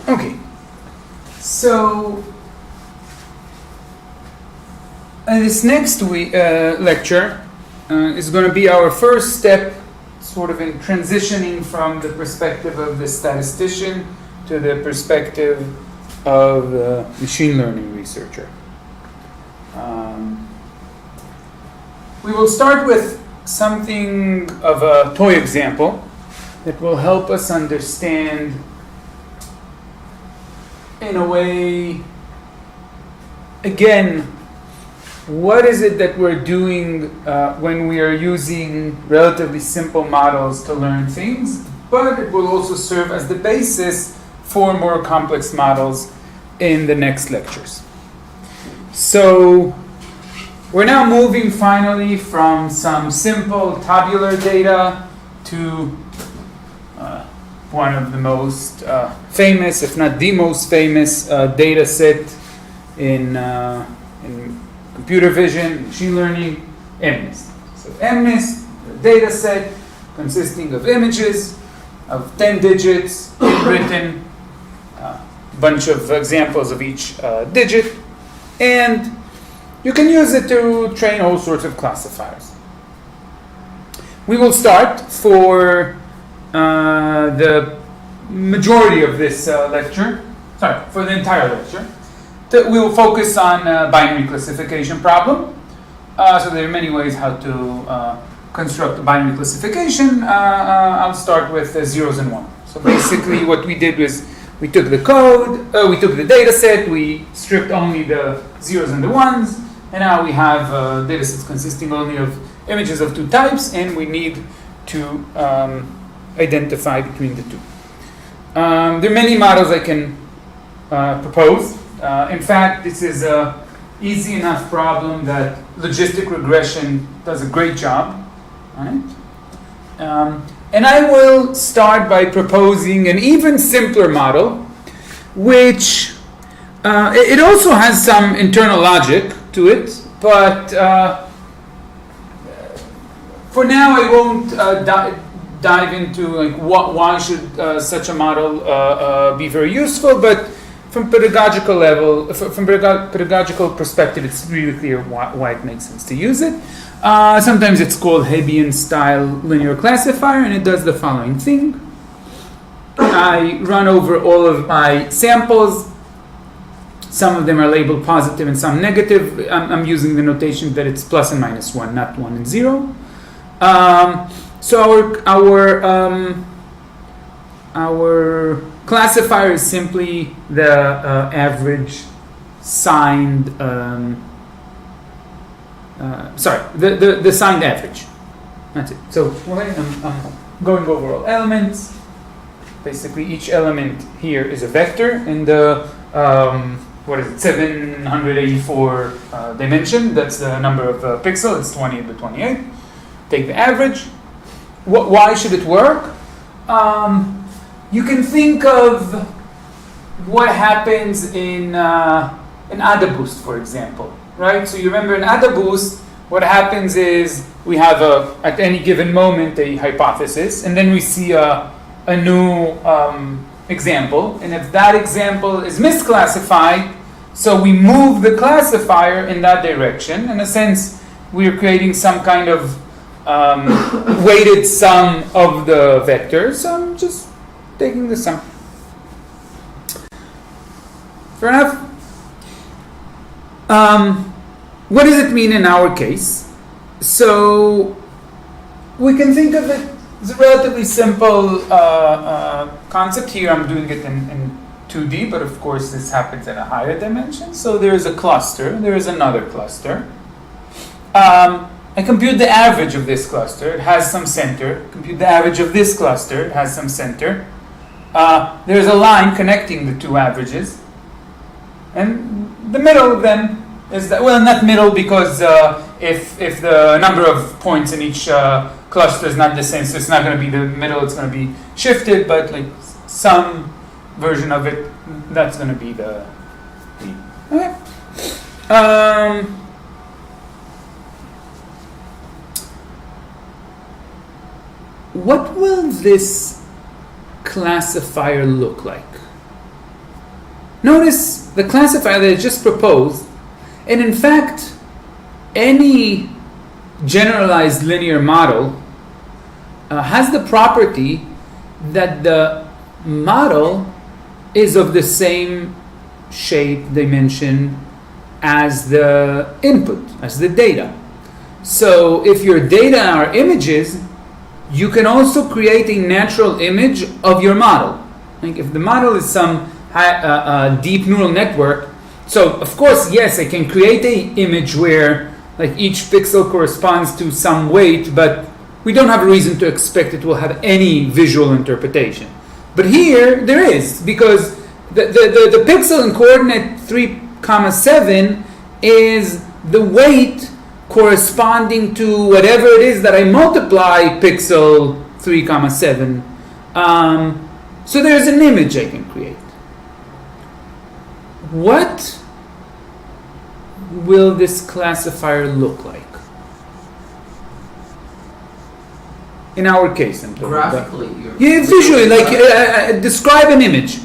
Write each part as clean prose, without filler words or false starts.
Okay, so this next lecture is going to be our first step sort of in transitioning from the perspective of the statistician to the perspective of the machine learning researcher. We will start with something of a toy example that will help us understand, in a way, again, what is it that we're doing when we are using relatively simple models to learn things, but it will also serve as the basis for more complex models in the next lectures. So we're now moving finally from some simple tabular data to one of the most famous, if not the most famous, data set in computer vision, machine learning, MNIST. So MNIST, a data set consisting of images of 10 digits, written, a bunch of examples of each digit, and you can use it to train all sorts of classifiers. We will start for the majority of this lecture, for the entire lecture. We will focus on binary classification problem. So there are many ways how to construct a binary classification. I'll start with zeros and ones. So basically what we did was we took the code, we took the data set, we stripped only the zeros and the ones, and now we have data sets consisting only of images of two types, and we need to identify between the two. There are many models I can propose. In fact, this is an easy enough problem that logistic regression does a great job. Right? And I will start by proposing an even simpler model, which it also has some internal logic to it, but for now I won't dive into like why should such a model be very useful, but from pedagogical level, from pedagogical perspective, it's really clear why it makes sense to use it. Sometimes it's called Hebbian style linear classifier, and it does the following thing. I run over all of my samples. Some of them are labeled positive and some negative. I'm using the notation that it's plus and minus 1, not 1 and 0. So our classifier is simply the average signed, the signed average. That's it. So I'm going over all elements. Basically, each element here is a vector in the 784 dimension. That's the number of pixels. It's 20 to 28. Take the average. Why should it work? You can think of what happens in AdaBoost, for example, right? So you remember in AdaBoost, what happens is we have at any given moment a hypothesis, and then we see a new example, and if that example is misclassified, so we move the classifier in that direction. In a sense, we are creating some kind of weighted sum of the vectors. So I'm just taking the sum. Fair enough? What does it mean in our case? So we can think of it as a relatively simple concept. Here I'm doing it in 2D, but of course this happens at a higher dimension. So there is a cluster, there is another cluster. I compute the average of this cluster, it has some center. Compute the average of this cluster, it has some center. There's a line connecting the two averages. And the middle then is that, well, not middle because if the number of points in each cluster is not the same, so it's not going to be the middle, it's going to be shifted, but like some version of it, that's going to be the okay. What will this classifier look like? Notice the classifier that I just proposed, and in fact, any generalized linear model has the property that the model is of the same shape, dimension as the input, as the data. So if your data are images, you can also create a natural image of your model. Like if the model is some deep neural network, so of course, yes, I can create an image where like each pixel corresponds to some weight, but we don't have a reason to expect it will have any visual interpretation. But here, there is, because the pixel in coordinate 3,7 is the weight corresponding to whatever it is that I multiply pixel 3,7. So there's an image I can create. What will this classifier look like? In our case, I'm talking graphically. about. Yeah, visually, like describe an image.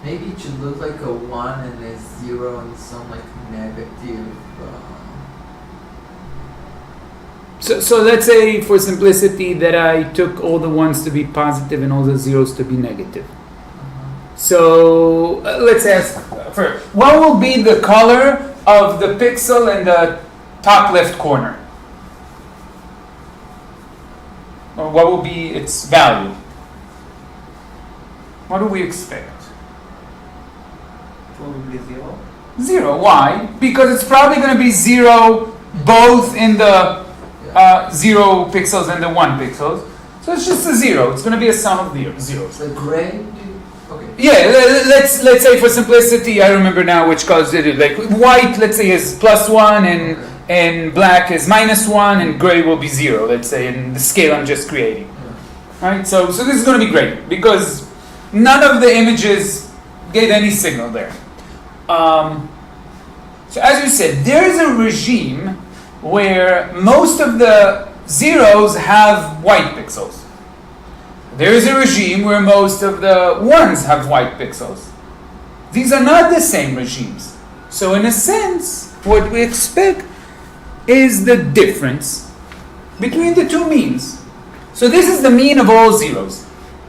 Maybe it should look like a 1 and a 0 and some like negative. So let's say for simplicity that I took all the ones to be positive and all the zeros to be negative. So let's ask for what will be the color of the pixel in the top left corner? Or what will be its value? What do we expect? Probably 0. 0. Why? Because it's probably going to be 0 both in the 0 pixels and the 1 pixels. So it's just a 0. It's going to be a sum of zeros. The gray? Okay. Yeah, let's say for simplicity, I remember now which colors it is. Like white, let's say, is +1, and black is -1, and gray will be 0, let's say, in the scale I'm just creating. Yeah. Right? So this is going to be great because none of the images gave any signal there. So as you said, there is a regime where most of the zeros have white pixels. There is a regime where most of the ones have white pixels. These are not the same regimes. So in a sense, what we expect is the difference between the two means. So this is the mean of all zeros.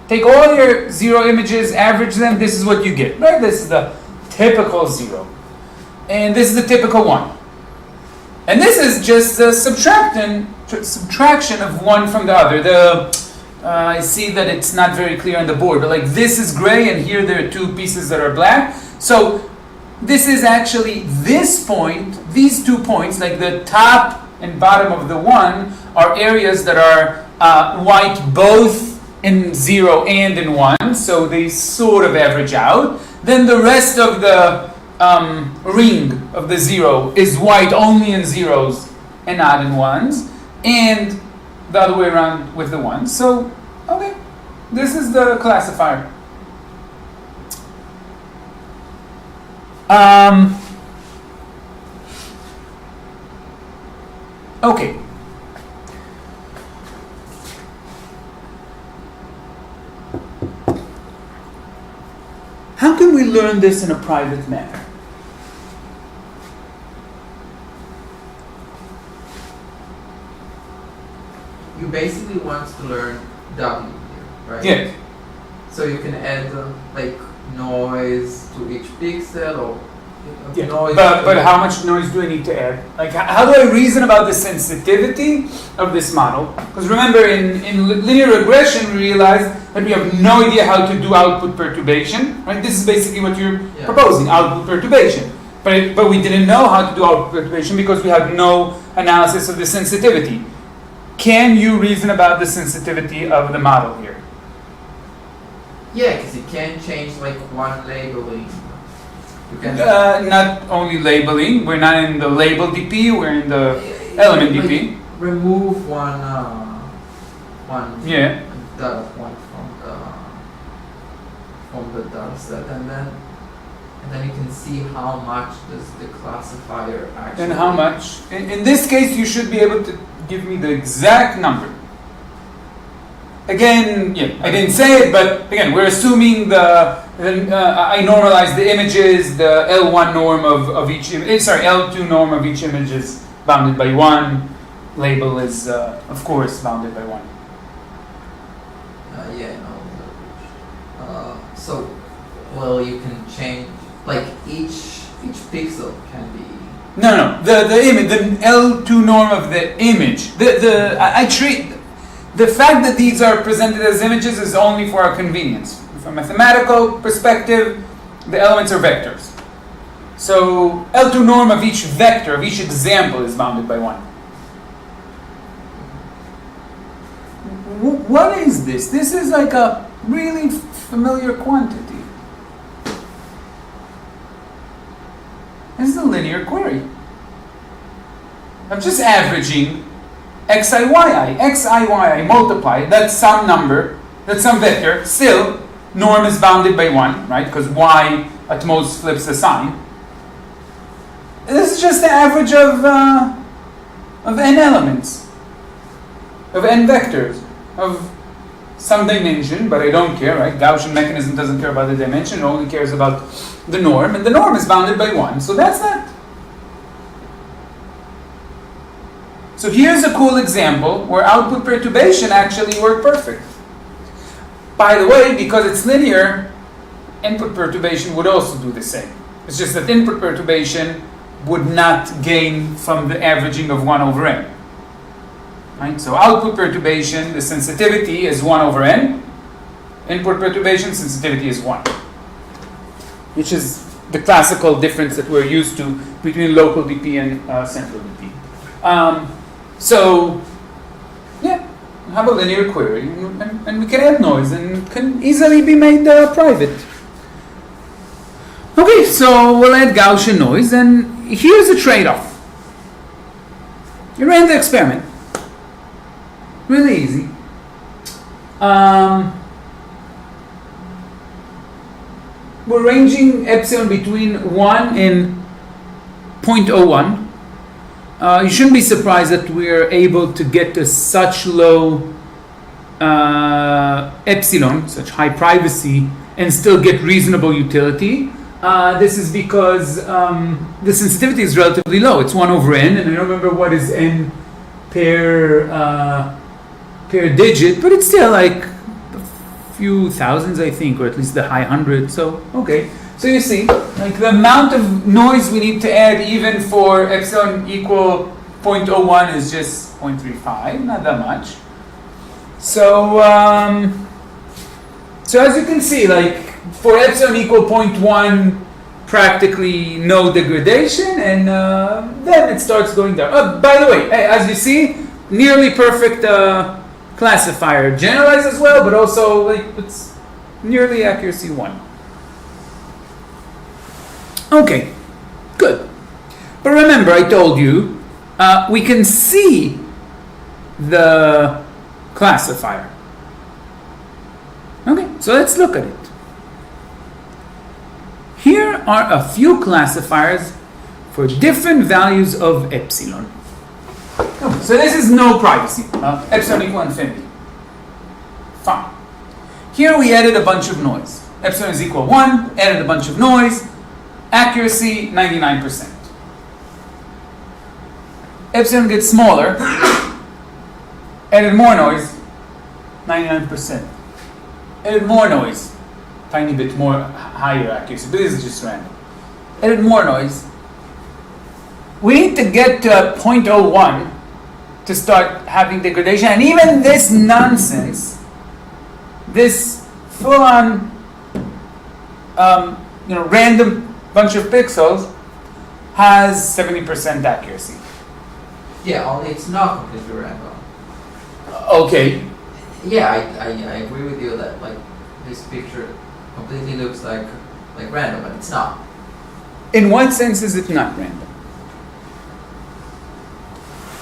Take all your 0 images, average them, this is what you get, right? This is the typical 0. And this is the typical 1. And this is just the subtraction of one from the other. I see that it's not very clear on the board, but like this is gray and here there are 2 pieces that are black. So this is actually this point, these 2 points, like the top and bottom of the 1 are areas that are white both in 0 and in 1, so they sort of average out. Then the rest of the ring of the 0 is white only in zeros and not in ones, and the other way around with the ones. So, okay, this is the classifier. Okay. How can we learn this in a private manner? You basically want to learn W here, right? Yes. So you can add like noise to each pixel or Yeah. noise. But how much noise do I need to add? Like, how do I reason about the sensitivity of this model? Because remember, in linear regression, we realized that we have no idea how to do output perturbation. Right? This is basically what you're proposing, output perturbation. But we didn't know how to do output perturbation because we had no analysis of the sensitivity. Can you reason about the sensitivity of the model here? Yeah, because you can change like one labeling. You can Not only labeling. We're not in the label DP. We're in the element DP. like, remove one Yeah. data point from the data set, and then And then you can see how much does the classifier actually... And how much? In this case, you should be able to give me the exact number. Again, yeah, I didn't say it, but again, we're assuming I normalize the images, the L1 norm of each L2 norm of each image is bounded by 1. Label is, of course, bounded by 1. So, well, you can change, like each pixel can be... No. The L2 norm of the image. I treat the fact that these are presented as images is only for our convenience. From a mathematical perspective, the elements are vectors. So L2 norm of each vector, of each example, is bounded by 1. What is this? This is like a really familiar quantity. This is a linear query. I'm just averaging xi, yi multiply, that's some number, that's some vector, still, norm is bounded by 1, right? Because y at most flips the sign. This is just the average of n elements, of n vectors, of some dimension, but I don't care, right? Gaussian mechanism doesn't care about the dimension, it only cares about the norm, and the norm is bounded by 1, so that's that. So here's a cool example where output perturbation actually worked perfect. By the way, because it's linear, input perturbation would also do the same. It's just that input perturbation would not gain from the averaging of 1 over n. Right? So output perturbation, the sensitivity is 1 over n. Input perturbation, sensitivity is 1. Which is the classical difference that we're used to between local DP and central DP. So, yeah, we have a linear query, and we can add noise, and can easily be made private. Okay, so we'll add Gaussian noise, and here's a trade-off. You ran the experiment. Really easy. We're ranging epsilon between 1 and 0.01. You shouldn't be surprised that we're able to get to such low epsilon, such high privacy, and still get reasonable utility. This is because the sensitivity is relatively low. It's 1 over n, and I don't remember what is n per digit, but it's still like a few thousands, I think, or at least the high hundreds. So, okay. So you see, like the amount of noise we need to add even for epsilon equal 0.01 is just 0.35, not that much. So, so as you can see, like for epsilon equal 0.1, practically no degradation, and then it starts going down. By the way, as you see, nearly perfect classifier, generalized as well, but also like it's nearly accuracy 1. Okay, good. But remember, I told you, we can see the classifier. Okay, so let's look at it. Here are a few classifiers for different values of epsilon. So this is no privacy, epsilon equal infinity. Fine. Here we added a bunch of noise. Epsilon is equal 1, added a bunch of noise. Accuracy, 99%. Epsilon gets smaller, added more noise, 99%. Added more noise, tiny bit more higher accuracy, but this is just random. Added more noise. We need to get to 0.01 to start having degradation, and even this nonsense, this full-on, random bunch of pixels has 70% accuracy. Yeah, only it's not completely random. Okay. Yeah, I agree with you that like this picture completely looks like random, but it's not. In what sense is it not random?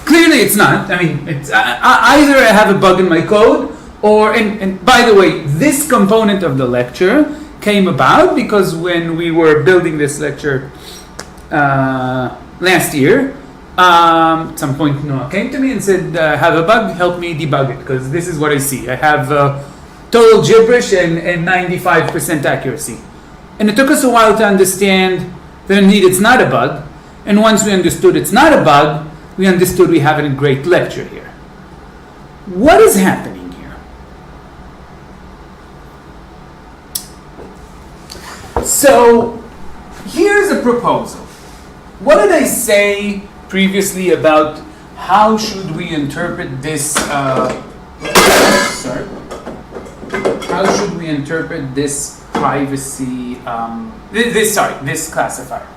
Clearly it's not. I mean, it's either I have a bug in my code, or and by the way, this component of the lecture came about because when we were building this lecture last year, at some point Noah came to me and said, I have a bug, help me debug it, because this is what I see. I have total gibberish and 95% accuracy. And it took us a while to understand that indeed it's not a bug. And once we understood it's not a bug, we understood we have a great lecture here. What is happening here? So, here's a proposal. What did I say previously about how should we interpret this? How should we interpret this privacy? This classifier.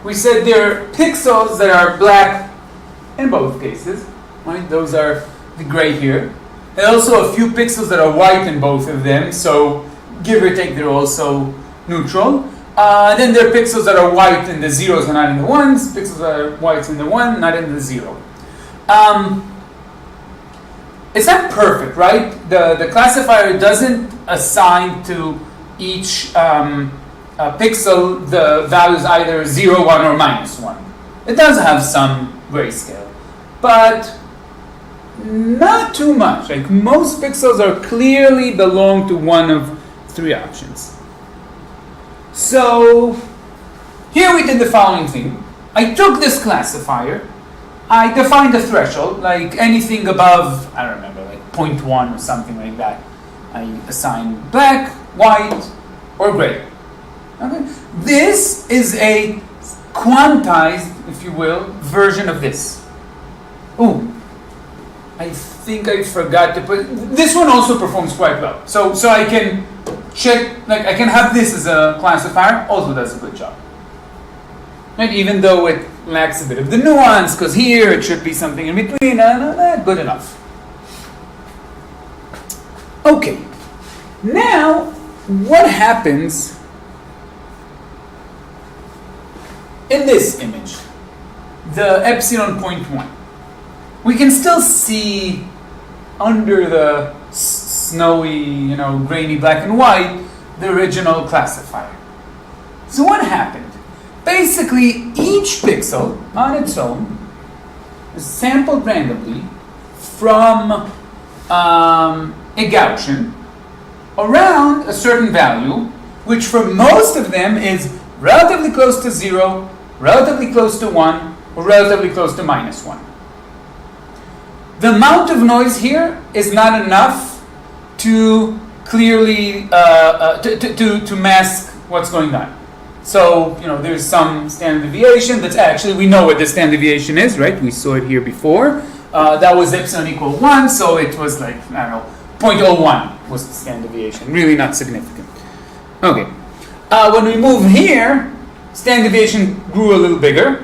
We said there are pixels that are black in both cases, right? Those are the gray here. And also a few pixels that are white in both of them. So give or take, they're also neutral. Then there are pixels that are white in the zeros and not in the ones. Pixels that are white in the one, not in the zero. It's not perfect, right? The classifier doesn't assign to each pixel the values either 0, 1, or -1. It does have some grayscale, but not too much. Like most pixels are clearly belong to one of three options. So here we did the following thing. I took this classifier, I defined a threshold, like anything above, I don't remember, like 0.1 or something like that. I assign black, white, or gray. Okay. This is a quantized, if you will, version of this. Ooh, I think I forgot to put, this one also performs quite well. So I can check, like I can have this as a classifier, also does a good job. Right? Even though it lacks a bit of the nuance, because here it should be something in between, good enough. Okay, now what happens in this image, the epsilon 0.1? We can still see under the snowy, grainy black and white, the original classifier. So what happened? Basically, each pixel on its own is sampled randomly from a Gaussian around a certain value, which for most of them is relatively close to 0, relatively close to 1, or relatively close to -1. The amount of noise here is not enough to clearly to mask what's going on. So, there's some standard deviation that's actually, we know what the standard deviation is, right? We saw it here before. That was epsilon equal 1, so it was like, 0.01 was the standard deviation. Really not significant. Okay. When we move here, standard deviation grew a little bigger.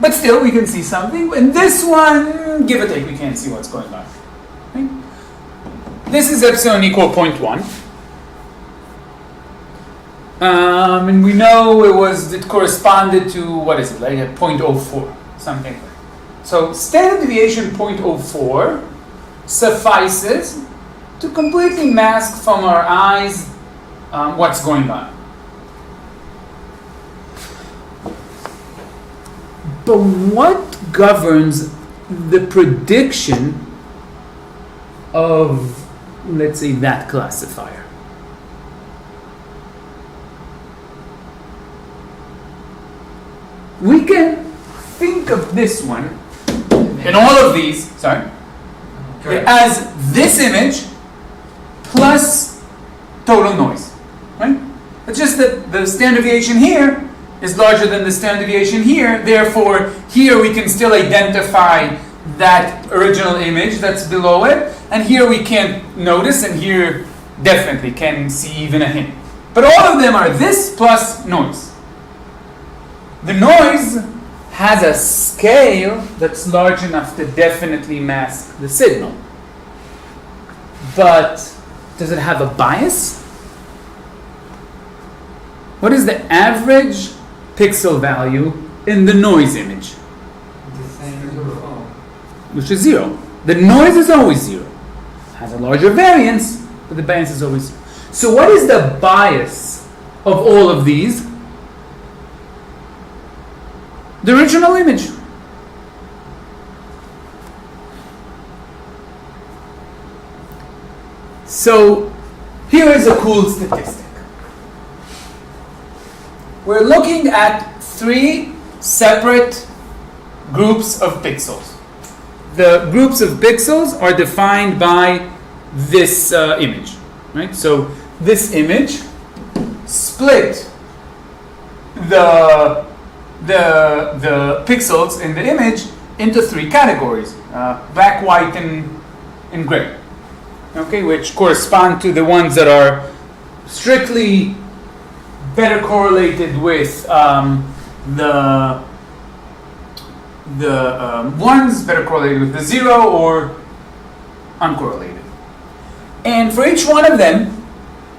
But still, we can see something. And this one, give or take, we can't see what's going on. Right? This is epsilon equal 0.1. And we know it corresponded to, what is it, like a 0.04, something like that. So standard deviation 0.04 suffices to completely mask from our eyes what's going on. But what governs the prediction of, let's say, that classifier? We can think of this one and all of these, as this image plus total noise, right? It's just that the standard deviation here is larger than the standard deviation here. Therefore, here we can still identify that original image that's below it, and here we can't notice, and here definitely can see even a hint. But all of them are this plus noise. The noise has a scale that's large enough to definitely mask the signal. But does it have a bias? What is the average pixel value in the noise image? Which is 0. The noise is always 0. It has a larger variance, but the bias is always 0. So what is the bias of all of these? The original image. So here is a cool statistic. We're looking at 3 separate groups of pixels. The groups of pixels are defined by this image, right? So this image split the pixels in the image into 3 categories: black, white, and gray. Okay, which correspond to the ones that are strictly better correlated with the ones better correlated with the 0 or uncorrelated. And for each one of them,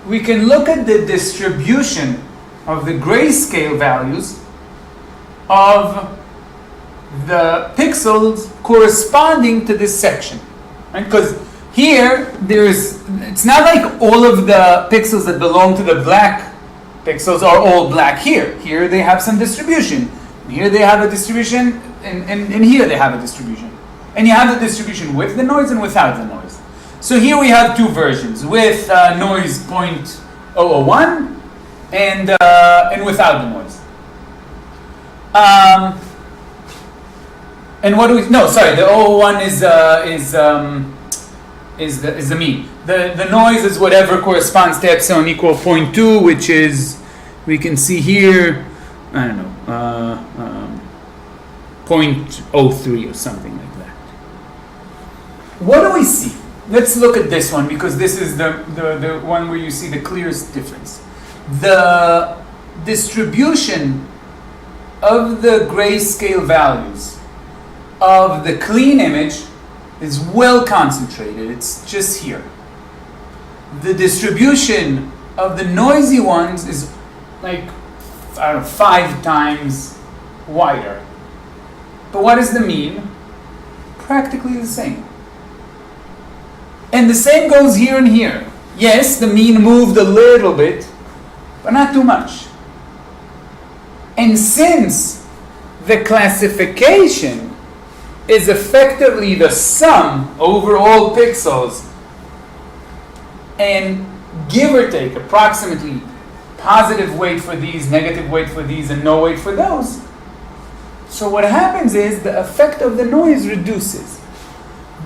we can look at the distribution of the grayscale values of the pixels corresponding to this section, right? Because here, it's not like all of the pixels that belong to the black pixels are all black here. Here they have some distribution. Here they have a distribution, and here they have a distribution. And you have the distribution with the noise and without the noise. So here we have 2 versions, with noise 0.001 and without the noise. And what do we? No, sorry. The 001 is the mean. The noise is whatever corresponds to epsilon equal 0.2, which is, we can see here, I don't know, 0.03 or something like that. What do we see? Let's look at this one, because this is the one where you see the clearest difference. The distribution of the grayscale values of the clean image is well concentrated. It's just here. The distribution of the noisy ones is like, I don't know, 5 times wider. But what is the mean? Practically the same. And the same goes here and here. Yes, the mean moved a little bit, but not too much. And since the classification is effectively the sum over all pixels, and give or take approximately positive weight for these, negative weight for these, and no weight for those, so what happens is the effect of the noise reduces.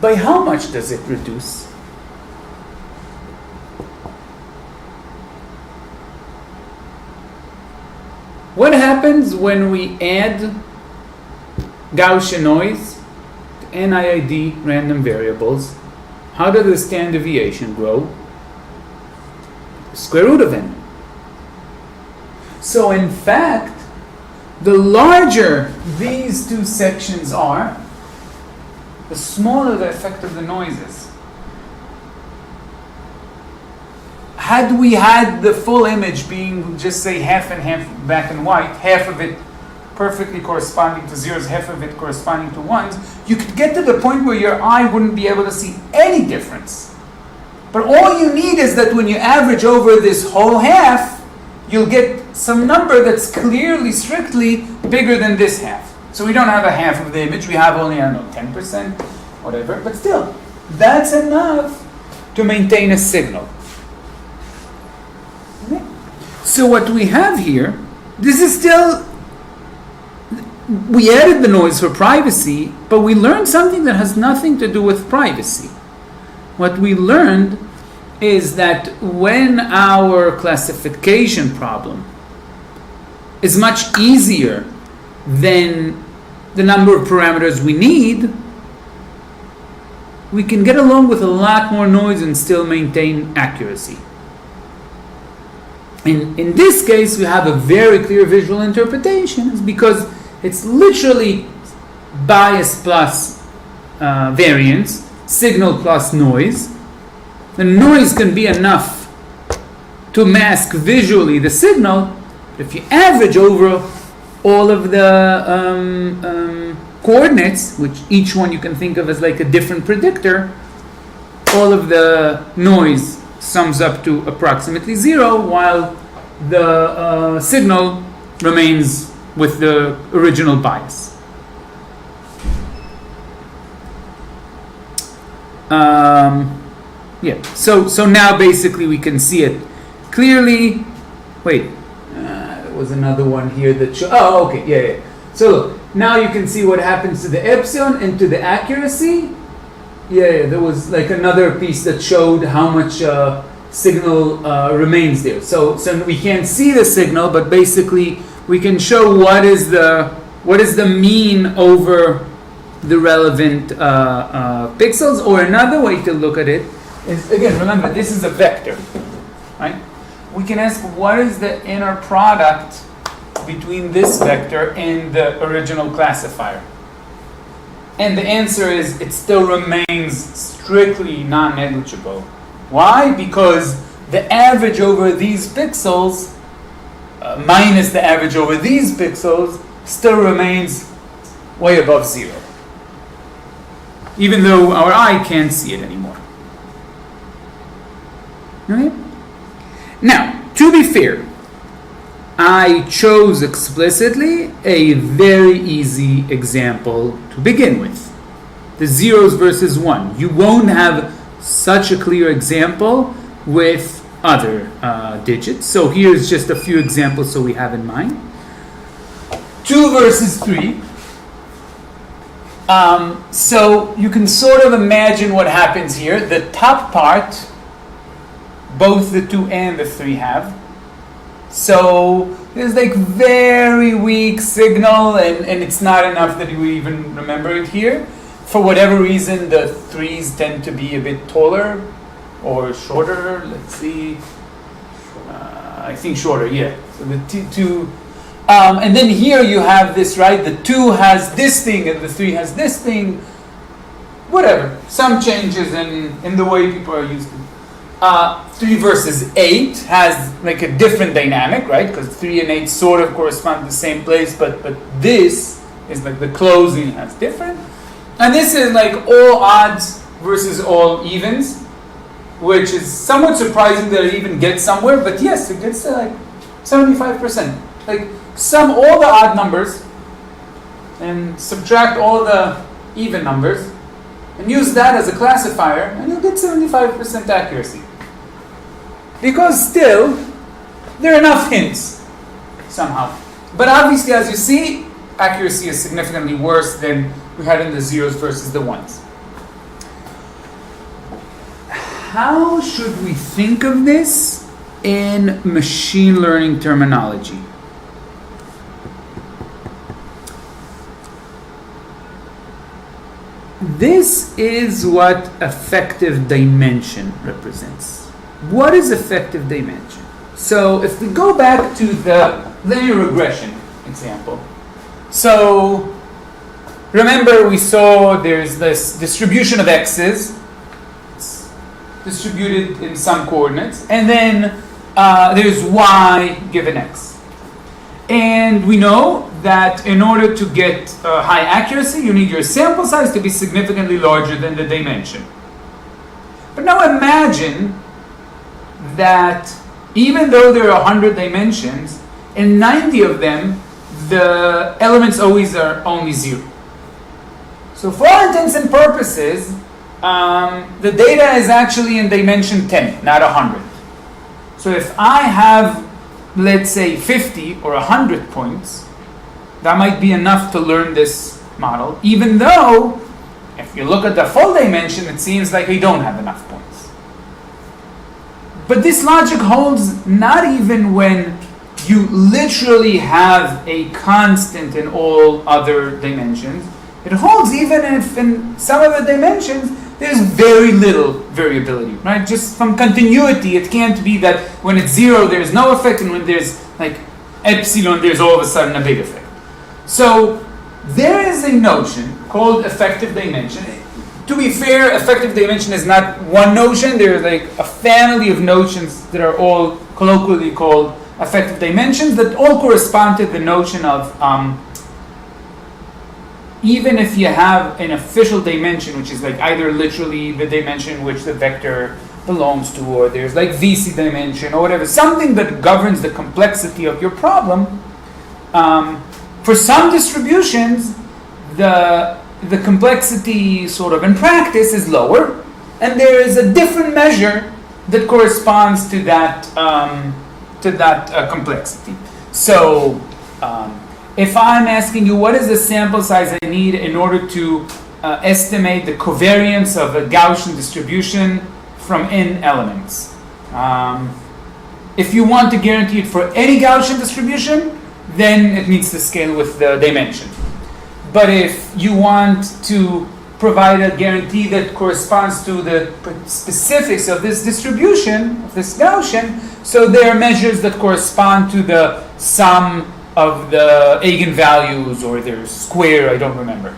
By how much does it reduce? What happens when we add Gaussian noise to NIID random variables? How does the standard deviation grow? Square root of n. So in fact, the larger these 2 sections are, the smaller the effect of the noises. Had we had the full image being, just say, half and half black and white, half of it perfectly corresponding to zeros, half of it corresponding to ones, you could get to the point where your eye wouldn't be able to see any difference. But all you need is that when you average over this whole half, you'll get some number that's clearly, strictly bigger than this half. So we don't have a half of the image, we have only, I don't know, 10%, whatever, but still, that's enough to maintain a signal. Okay. So what we have here, this is still, we added the noise for privacy, but we learned something that has nothing to do with privacy. What we learned is that when our classification problem is much easier than the number of parameters we need, we can get along with a lot more noise and still maintain accuracy. In this case, we have a very clear visual interpretation. It's because it's literally bias plus variance, signal plus noise. The noise can be enough to mask visually the signal, but if you average over all of the coordinates, which each one you can think of as like a different predictor, all of the noise sums up to approximately 0, while the signal remains with the original bias. Yeah, so now basically we can see it clearly. Wait, there was another one here that oh, okay, yeah. So look, now you can see what happens to the epsilon and to the accuracy. Yeah, there was like another piece that showed how much signal remains there. So we can't see the signal, but basically we can show what is the mean over the relevant pixels. Or another way to look at it is, again, remember, this is a vector, right? We can ask what is the inner product between this vector and the original classifier. And the answer is it still remains strictly non-negligible. Why? Because the average over these pixels minus the average over these pixels still remains way above 0. Even though our eye can't see it anymore. Okay? Now, to be fair, I chose explicitly a very easy example to begin with. The zeros versus 1. You won't have such a clear example with other digits. So here's just a few examples so we have in mind. 2 versus 3. So you can sort of imagine what happens here. The top part, both the 2 and the 3 have. So there's like very weak signal, and it's not enough that we even remember it here. For whatever reason, the 3s tend to be a bit taller or shorter. Let's see. I think shorter, yeah. So the two. And then here you have this, right? The 2 has this thing and the 3 has this thing. Whatever. Some changes in the way people are used to. 3 versus 8 has like a different dynamic, right? Because 3 and 8 sort of correspond to the same place, but this is like the closing has different. And this is like all odds versus all evens, which is somewhat surprising that it even gets somewhere, but yes, it gets to like 75%. Like sum all the odd numbers and subtract all the even numbers and use that as a classifier, and you'll get 75% accuracy. Because still, there are enough hints somehow. But obviously, as you see, accuracy is significantly worse than we had in the zeros versus the ones. How should we think of this in machine learning terminology? This is what effective dimension represents. What is effective dimension? So if we go back to the linear regression example. So remember we saw there's this distribution of x's. It's distributed in some coordinates. And then there's y given x. And we know that in order to get high accuracy, you need your sample size to be significantly larger than the dimension. But now imagine that even though there are 100 dimensions, in 90 of them, the elements always are only 0. So for all intents and purposes, the data is actually in dimension 10, not 100. So if I have, let's say, 50 or 100 points, that might be enough to learn this model, even though if you look at the full dimension, it seems like I don't have enough points. But this logic holds not even when you literally have a constant in all other dimensions. It holds even if in some of the dimensions there's very little variability, right? Just from continuity, it can't be that when it's 0 there's no effect, and when there's like epsilon there's all of a sudden a big effect. So there is a notion called effective dimension. To be fair, effective dimension is not one notion. There's like a family of notions that are all colloquially called effective dimensions that all correspond to the notion of even if you have an official dimension, which is like either literally the dimension which the vector belongs to, or there's like VC dimension or whatever, something that governs the complexity of your problem. For some distributions, the complexity sort of in practice is lower, and there is a different measure that corresponds to that complexity. So if I'm asking you what is the sample size I need in order to estimate the covariance of a Gaussian distribution from n elements. If you want to guarantee it for any Gaussian distribution, then it needs to scale with the dimension. But if you want to provide a guarantee that corresponds to the specifics of this distribution, of this Gaussian, so there are measures that correspond to the sum of the eigenvalues or their square, I don't remember.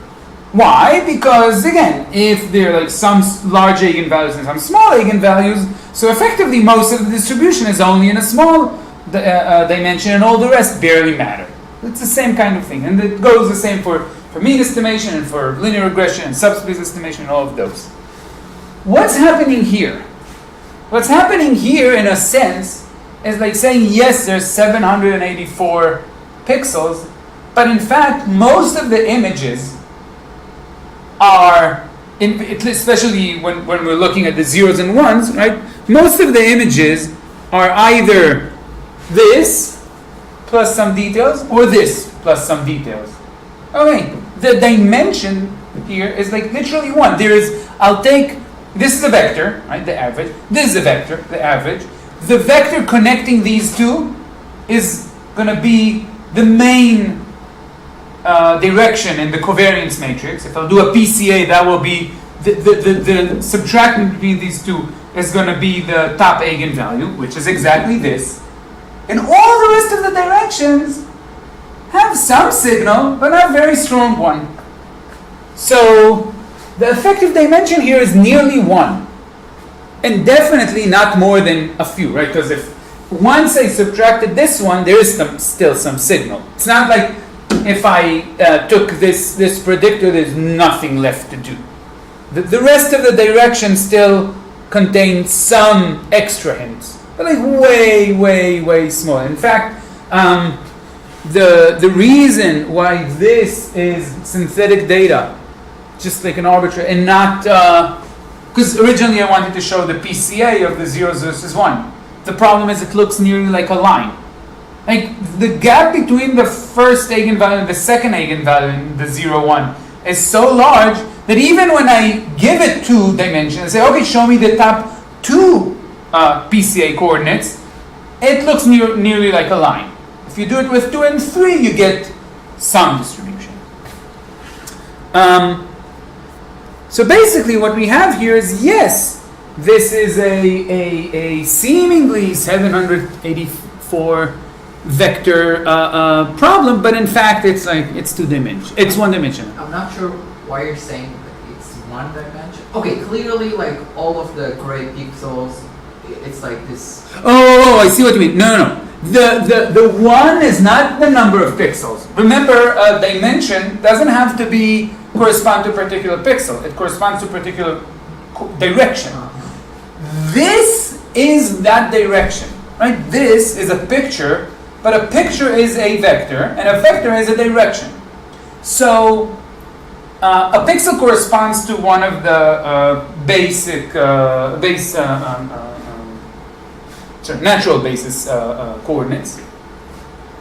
Why? Because again, if there are like some large eigenvalues and some small eigenvalues, so effectively most of the distribution is only in a small dimension and all the rest barely matter. It's the same kind of thing, and it goes the same for mean estimation and for linear regression and subspace estimation and all of those. What's happening here? What's happening here in a sense is like saying yes, there's 784 pixels, but in fact most of the images are, especially when we're looking at the zeros and ones, right? Most of the images are either this plus some details or this plus some details. Okay, the dimension here is like literally one. This is a vector, right, the average. This is a vector, the average. The vector connecting these two is going to be the main direction in the covariance matrix. If I'll do a PCA, that will be the subtracting between these two is going to be the top eigenvalue, which is exactly this. And all the rest of the directions have some signal, but not a very strong one. So the effective dimension here is nearly 1. And definitely not more than a few, right? Because if once I subtracted this one, there is still some signal. It's not like if I took this predictor, there's nothing left to do. The rest of the direction still contains some extra hints, but like way, way, way small. In fact, the reason why this is synthetic data, just like an arbitrary, and not, because originally I wanted to show the PCA of the zeros versus 1. The problem is it looks nearly like a line. Like the gap between the first eigenvalue and the second eigenvalue in the 0, 1 is so large that even when I give it 2 dimensions and say, okay, show me the top 2 PCA coordinates, it looks nearly like a line. If you do it with 2 and 3, you get some distribution. So basically what we have here is, yes, this is a seemingly 784 vector problem, but in fact it's 2-dimensional. It's 1-dimensional. I'm not sure why you're saying that it's 1 dimension. Okay, clearly like all of the gray pixels, it's like this. Oh, I see what you mean. No. The 1 is not the number of pixels. Remember, dimension doesn't have to correspond to a particular pixel. It corresponds to a particular direction. This is that direction, right? This is a picture, but a picture is a vector, and a vector is a direction. So a pixel corresponds to one of the natural basis coordinates,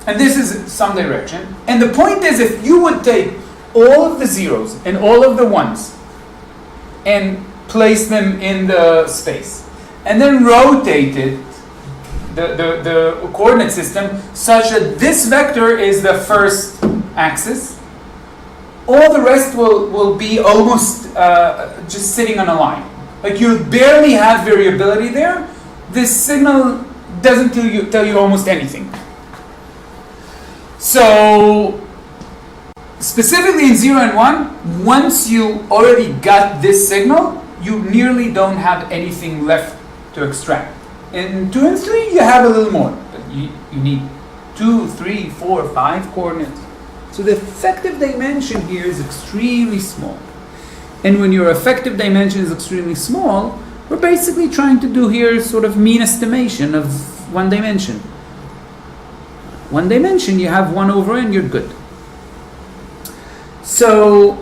and this is some direction. And the point is, if you would take all of the zeros and all of the ones and place them in the space, and then rotate it, the coordinate system, such that this vector is the first axis, all the rest will be almost just sitting on a line. Like you barely have variability there. This signal doesn't tell you almost anything. So specifically in 0 and 1, once you already got this signal, you nearly don't have anything left to extract. In 2 and 3, you have a little more, but you need 2, 3, 4, 5 coordinates. So the effective dimension here is extremely small. And when your effective dimension is extremely small, We're basically trying to do here sort of mean estimation of one dimension. One dimension, you have 1 over n, you're good. So,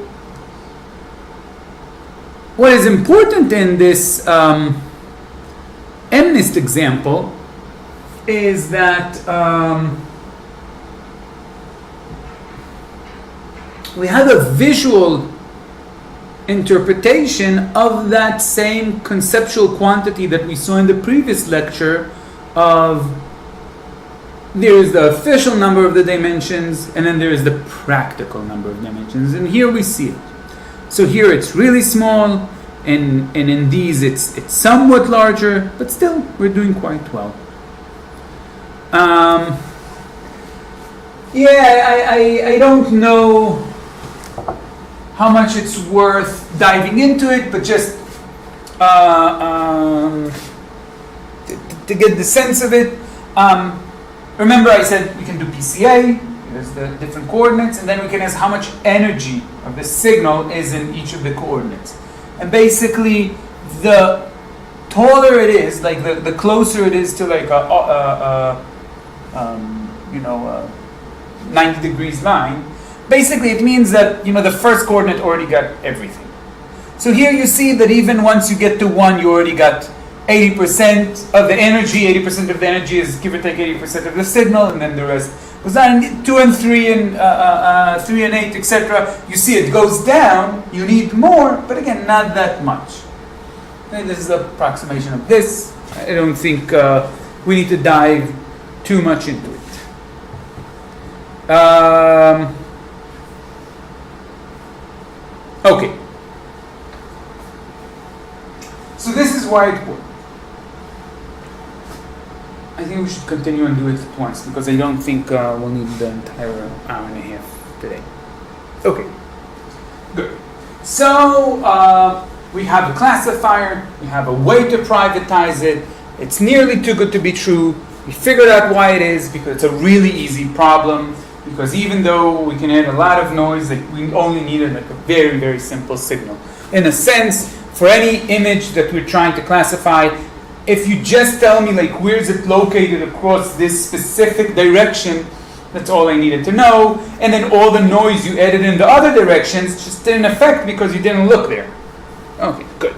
what is important in this MNIST example is that we have a visual interpretation of that same conceptual quantity that we saw in the previous lecture of there is the official number of the dimensions and then there is the practical number of dimensions, and here we see it. So here it's really small, and in these it's somewhat larger, but still we're doing quite well. I don't know how much it's worth diving into it, but just to get the sense of it. Remember I said we can do PCA, there's the different coordinates, and then we can ask how much energy of the signal is in each of the coordinates. And basically, the taller it is, like the closer it is to like a 90 degrees line, basically it means that the first coordinate already got everything. So here you see that even once you get to 1, you already got 80% of the energy. 80% of the energy is give or take 80% of the signal, and then the rest goes down. 2 and 3 and 3 and 8, etc. You see it goes down. You need more, but again, not that much. Okay, this is an approximation of this. I don't think we need to dive too much into it. Okay. So this is whiteboard. I think we should continue and do it at once because I don't think we'll need the entire hour and a half today. Okay, good. So we have a classifier, we have a way to privatize it. It's nearly too good to be true. We figured out why it is because it's a really easy problem. Because even though we can add a lot of noise, we only needed like a very, very simple signal. In a sense, for any image that we're trying to classify, if you just tell me like where is it located across this specific direction, that's all I needed to know. And then all the noise you added in the other directions just didn't affect because you didn't look there. Okay, good.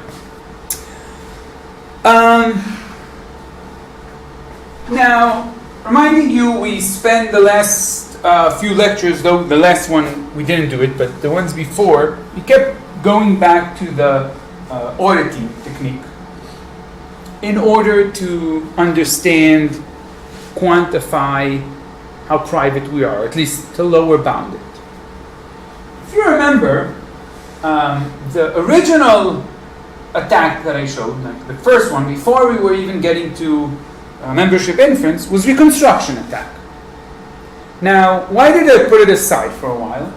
Now, reminding you, we spent the last few lectures, though the last one we didn't do it, but the ones before, we kept going back to the auditing technique in order to understand, quantify how private we are, at least to lower bound it. If you remember, the original attack that I showed, like the first one, before we were even getting to membership inference, was reconstruction attack. Now, why did I put it aside for a while?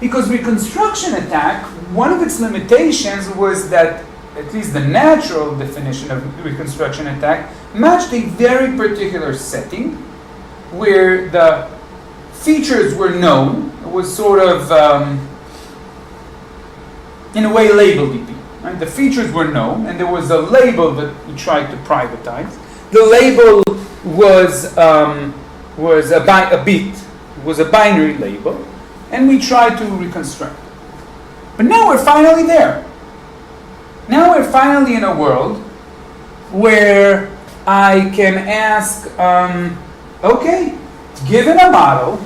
Because reconstruction attack, one of its limitations was that, at least the natural definition of reconstruction attack, matched a very particular setting where the features were known. It was sort of, in a way, label DP. Right? The features were known, and there was a label that we tried to privatize. The label was a bit, was a binary label, and we tried to reconstruct it. But now we're finally there. Now we're finally in a world where I can ask, okay, given a model,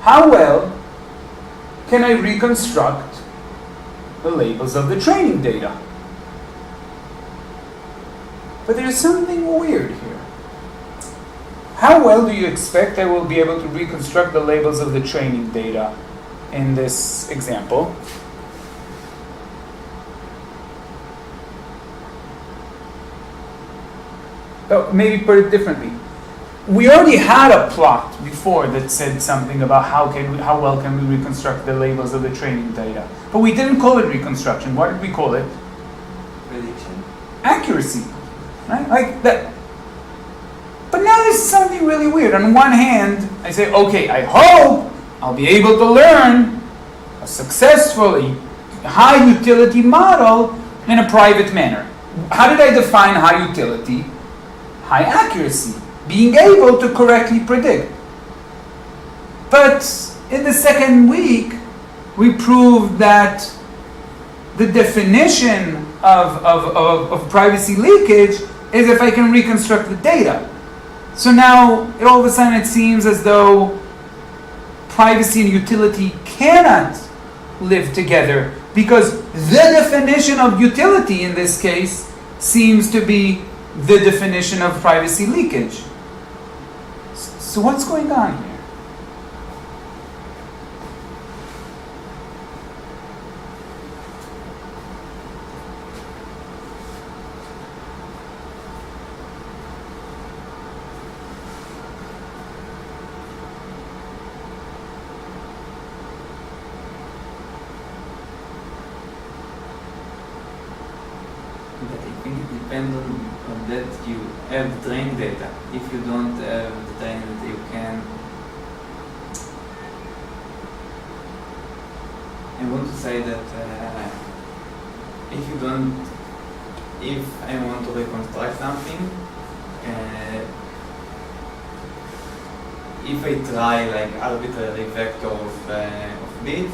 how well can I reconstruct the labels of the training data? But there's something weird here. How well do you expect I will be able to reconstruct the labels of the training data in this example? Oh, maybe put it differently. We already had a plot before that said something about how well can we reconstruct the labels of the training data. But we didn't call it reconstruction. What did we call it? Prediction. Accuracy. Right? Like that. But now there's something really weird. On one hand, I say, okay, I hope I'll be able to learn a successful, high utility model in a private manner. How did I define high utility? High accuracy, being able to correctly predict. But in the second week, we proved that the definition of privacy leakage is if I can reconstruct the data. So now, all of a sudden it seems as though privacy and utility cannot live together, because the definition of utility in this case seems to be the definition of privacy leakage. So what's going on here? But I think it depends on that you have the training data. If you don't have the training data, you can. I want to say that if I want to reconstruct something, if I try like arbitrary vector of bits,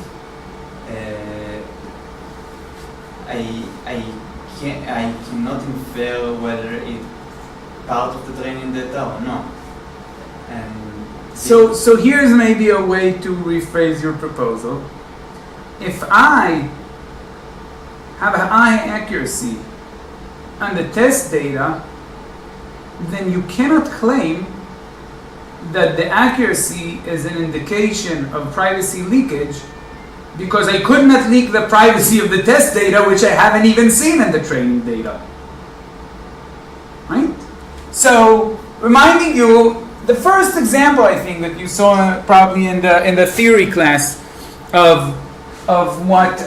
I cannot infer whether it's part of the training data or not. And So here's maybe a way to rephrase your proposal. If I have a high accuracy on the test data, then you cannot claim that the accuracy is an indication of privacy leakage, because I could not leak the privacy of the test data, which I haven't even seen in the training data. Right? So, reminding you, the first example I think that you saw probably in the theory class of what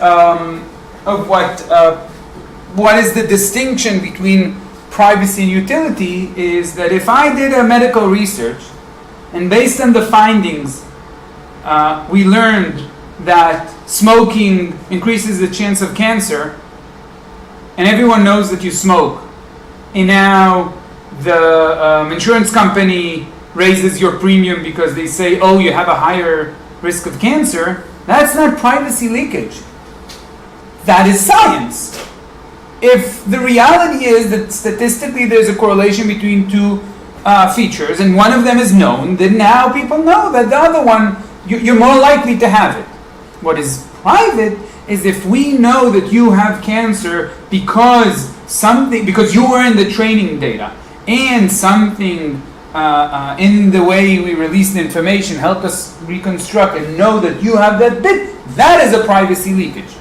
is the distinction between privacy and utility is that if I did a medical research and based on the findings we learned that smoking increases the chance of cancer, and everyone knows that you smoke, and now the insurance company raises your premium because they say, oh, you have a higher risk of cancer, that's not privacy leakage. That is science. If the reality is that statistically there's a correlation between two features, and one of them is known, then now people know that the other one, you're more likely to have it. What is private is if we know that you have cancer because you were in the training data, and something in the way we release the information helped us reconstruct and know that you have that bit, that is a privacy leakage.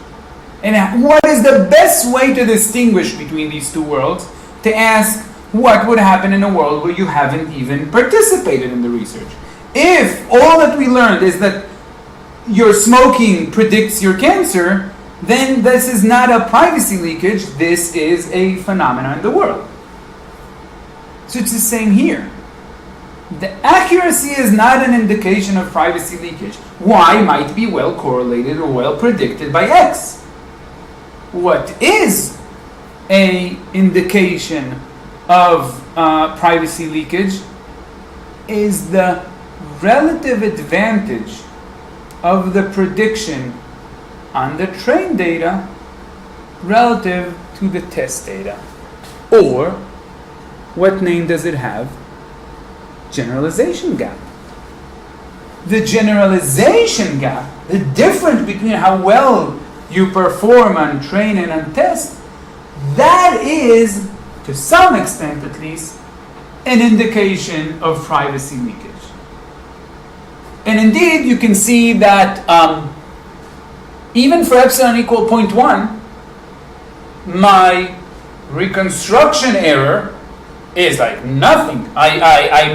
And what is the best way to distinguish between these two worlds? To ask what would happen in a world where you haven't even participated in the research. If all that we learned is that your smoking predicts your cancer, then this is not a privacy leakage, this is a phenomenon in the world. So it's the same here. The accuracy is not an indication of privacy leakage. Y might be well correlated or well predicted by X. What is an indication of privacy leakage is the relative advantage of the prediction on the trained data relative to the test data. Or, what name does it have? Generalization gap. The generalization gap, the difference between how well you perform on train and on test, that is, to some extent at least, an indication of privacy leakage. And indeed, you can see that even for epsilon equal 0.1, my reconstruction error is like nothing. I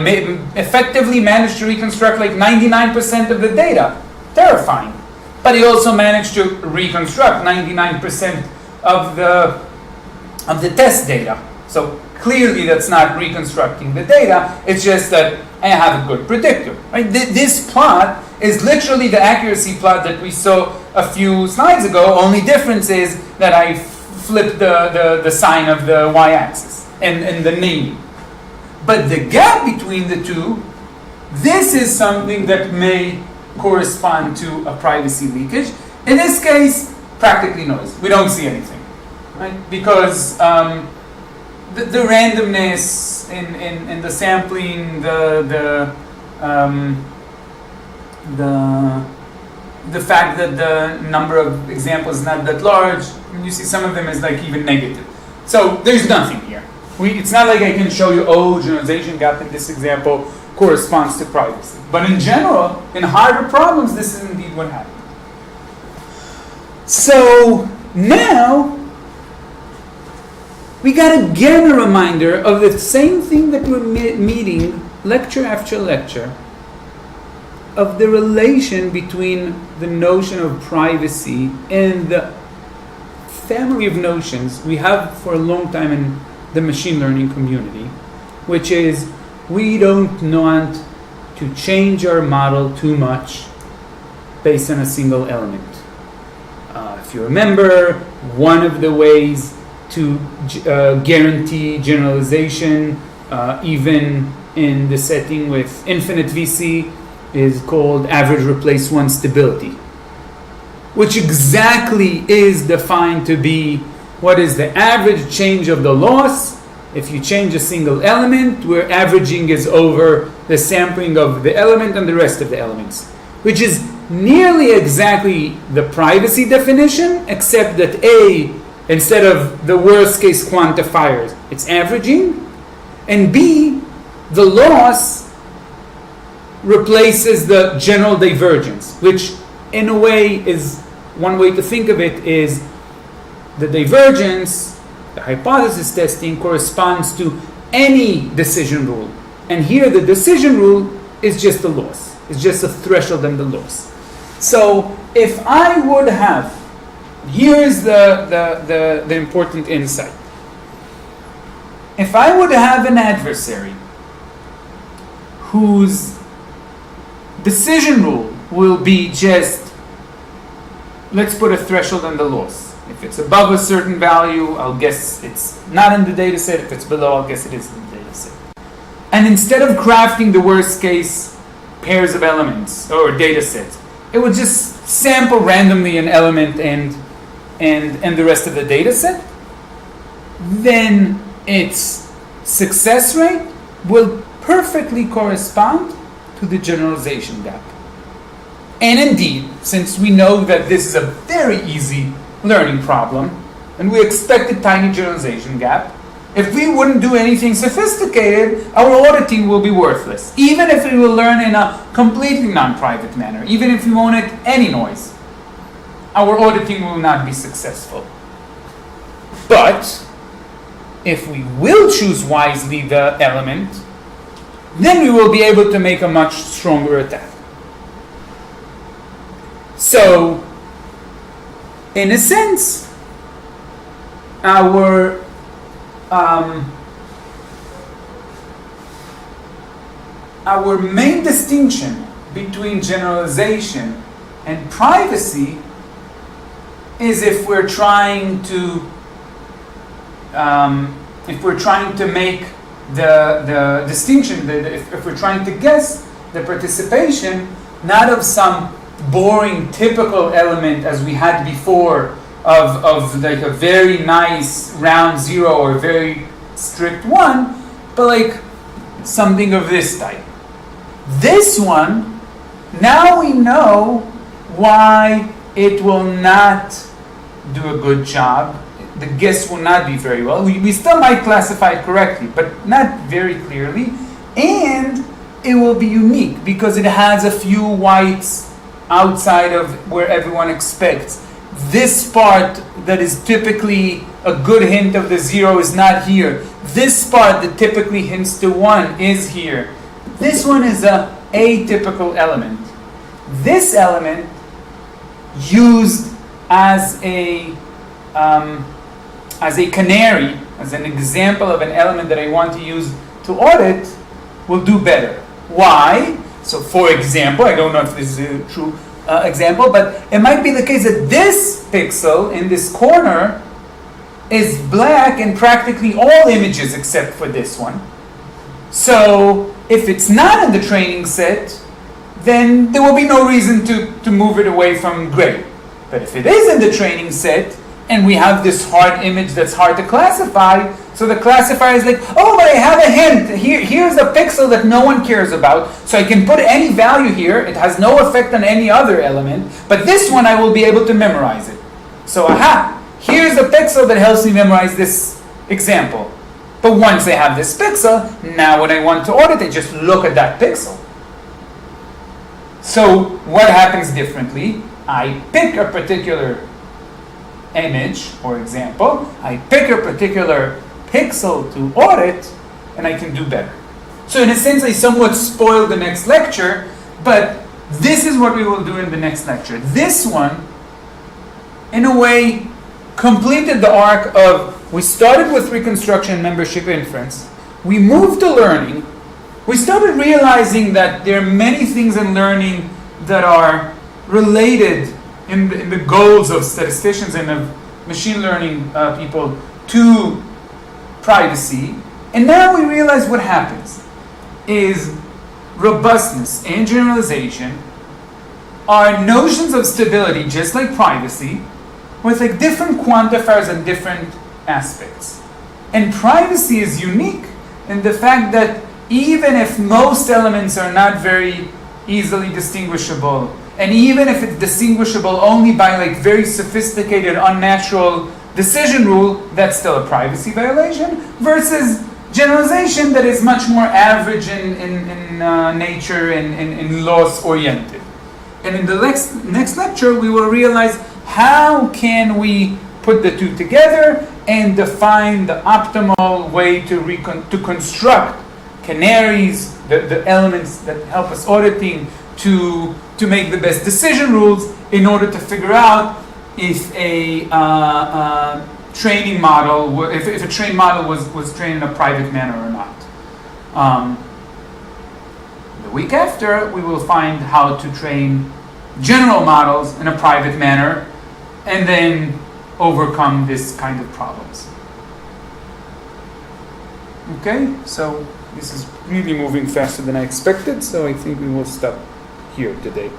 effectively managed to reconstruct like 99% of the data. Terrifying. But he also managed to reconstruct 99% of the test data. So clearly that's not reconstructing the data, it's just that I have a good predictor. Right? This plot is literally the accuracy plot that we saw a few slides ago, only difference is that I flip the sign of the y-axis and the name. But the gap between the two, this is something that may correspond to a privacy leakage. In this case, practically noise. We don't see anything, right? Because the randomness in the sampling, the fact that the number of examples is not that large, you see some of them is like even negative. So there's nothing here. It's not like I can show you, oh, generalization gap in this example corresponds to privacy. But in general, in harder problems, this is indeed what happens. So now, we got again a reminder of the same thing that we're meeting lecture after lecture, of the relation between the notion of privacy and the family of notions we have for a long time in the machine learning community, which is we don't want to change our model too much based on a single element. If you remember, one of the ways to guarantee generalization, even in the setting with infinite VC, is called average replace one stability, which exactly is defined to be what is the average change of the loss. If you change a single element, where averaging is over the sampling of the element and the rest of the elements, which is nearly exactly the privacy definition, except that A, instead of the worst case quantifiers, it's averaging, and B, the loss replaces the general divergence, which in a way is, one way to think of it is the divergence, the hypothesis testing corresponds to any decision rule. And here the decision rule is just the loss. It's just a threshold and the loss. So if I would have, here's the important insight. If I would have an adversary whose decision rule will be just, let's put a threshold on the loss. If it's above a certain value, I'll guess it's not in the data set. If it's below, I'll guess it is in the data set. And instead of crafting the worst case pairs of elements or data sets, it would just sample randomly an element and the rest of the data set, then its success rate will perfectly correspond to the generalization gap. And indeed, since we know that this is a very easy learning problem, and we expect a tiny generalization gap, if we wouldn't do anything sophisticated, our auditing will be worthless. Even if we will learn in a completely non-private manner, even if we won't add any noise, our auditing will not be successful. But if we will choose wisely the element, then we will be able to make a much stronger attack. So, in a sense, our main distinction between generalization and privacy is if we're trying to make the distinction, that if we're trying to guess the participation not of some boring typical element as we had before of like a very nice round zero or very strict one, but like something of this type. This one, now we know why it will not do a good job. The guess will not be very well. We still might classify it correctly, but not very clearly. And it will be unique because it has a few whites outside of where everyone expects. This part that is typically a good hint of the zero is not here. This part that typically hints to 1 is here. This one is a atypical element. This element used as a canary, as an example of an element that I want to use to audit, will do better. Why? So for example, I don't know if this is a true example, but it might be the case that this pixel in this corner is black in practically all images except for this one. So if it's not in the training set, then there will be no reason to move it away from gray. But if it is in the training set, and we have this hard image that's hard to classify, so the classifier is like, oh, but I have a hint. Here's a pixel that no one cares about, so I can put any value here. It has no effect on any other element, but this one I will be able to memorize it. So, aha, here's a pixel that helps me memorize this example. But once I have this pixel, now when I want to audit, I just look at that pixel. So what happens differently? I pick a particular image, or example, I pick a particular pixel to audit, and I can do better. So in a sense, I somewhat spoiled the next lecture, but this is what we will do in the next lecture. This one, in a way, completed the arc of, we started with reconstruction, membership, inference, we moved to learning, we started realizing that there are many things in learning that are related in the goals of statisticians and of machine learning people to privacy. And now we realize what happens is robustness and generalization are notions of stability, just like privacy, with like different quantifiers and different aspects. And privacy is unique in the fact that even if most elements are not very easily distinguishable, and even if it's distinguishable only by like very sophisticated, unnatural decision rule, that's still a privacy violation, versus generalization that is much more average in nature and loss-oriented. And in the next lecture, we will realize how can we put the two together and define the optimal way to construct canaries, the elements that help us auditing, to make the best decision rules in order to figure out if a training model, if a trained model was trained in a private manner or not. The week after, we will find how to train general models in a private manner and then overcome this kind of problems. Okay, so this is really moving faster than I expected, so I think we will stop here today.